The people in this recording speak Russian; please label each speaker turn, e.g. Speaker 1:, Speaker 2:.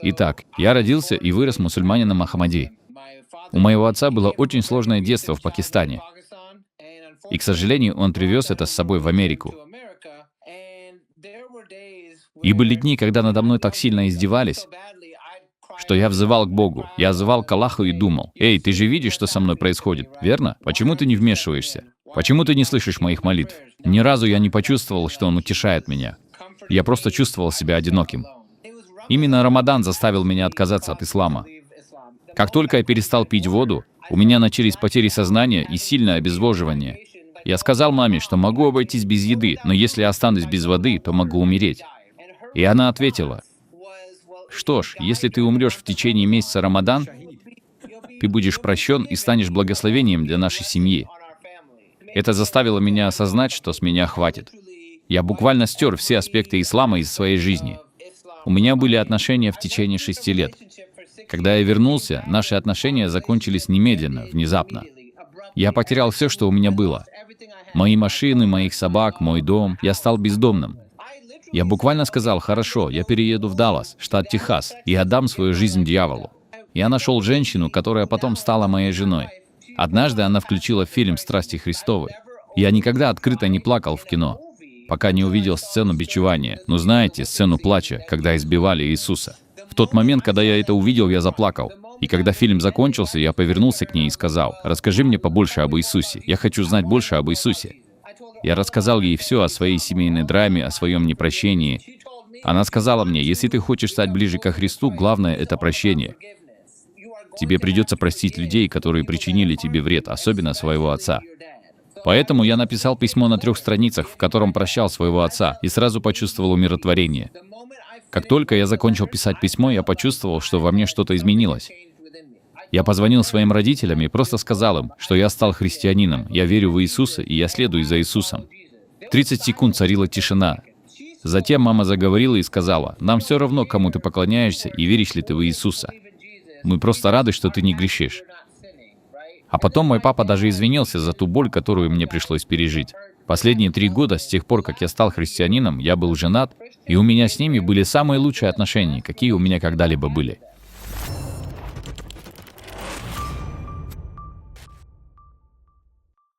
Speaker 1: Итак, я родился и вырос мусульманином Ахмади. У моего отца было очень сложное детство в Пакистане. И, к сожалению, он привез это с собой в Америку. И были дни, когда надо мной так сильно издевались, что я взывал к Богу. Я взывал к Аллаху и думал: «Эй, ты же видишь, что со мной происходит, верно? Почему ты не вмешиваешься? Почему ты не слышишь моих молитв?» Ни разу я не почувствовал, что он утешает меня. Я просто чувствовал себя одиноким. Именно Рамадан заставил меня отказаться от ислама. Как только я перестал пить воду, у меня начались потери сознания и сильное обезвоживание. Я сказал маме, что могу обойтись без еды, но если я останусь без воды, то могу умереть. И она ответила: «Что ж, если ты умрешь в течение месяца Рамадан, ты будешь прощен и станешь благословением для нашей семьи». Это заставило меня осознать, что с меня хватит. Я буквально стер все аспекты ислама из своей жизни. У меня были отношения в течение 6 лет. Когда я вернулся, наши отношения закончились немедленно, внезапно. Я потерял все, что у меня было. Мои машины, моих собак, мой дом. Я стал бездомным. Я буквально сказал: «Хорошо, я перееду в Даллас, штат Техас, и отдам свою жизнь дьяволу». Я нашел женщину, которая потом стала моей женой. Однажды она включила фильм «Страсти Христовы». Я никогда открыто не плакал в кино, пока не увидел сцену бичевания. Ну знаете, сцену плача, когда избивали Иисуса. В тот момент, когда я это увидел, я заплакал. И когда фильм закончился, я повернулся к ней и сказал: «Расскажи мне побольше об Иисусе. Я хочу знать больше об Иисусе». Я рассказал ей все о своей семейной драме, о своем непрощении. Она сказала мне: «Если ты хочешь стать ближе ко Христу, главное — это прощение. Тебе придется простить людей, которые причинили тебе вред, особенно своего отца». Поэтому я написал письмо на 3 страницах, в котором прощал своего отца, и сразу почувствовал умиротворение. Как только я закончил писать письмо, я почувствовал, что во мне что-то изменилось. Я позвонил своим родителям и просто сказал им, что я стал христианином, я верю в Иисуса, и я следую за Иисусом. 30 секунд царила тишина. Затем мама заговорила и сказала: «Нам все равно, кому ты поклоняешься и веришь ли ты в Иисуса. Мы просто рады, что ты не грешишь». А потом мой папа даже извинился за ту боль, которую мне пришлось пережить. Последние 3 года, с тех пор, как я стал христианином, я был женат, и у меня с ними были самые лучшие отношения, какие у меня когда-либо были.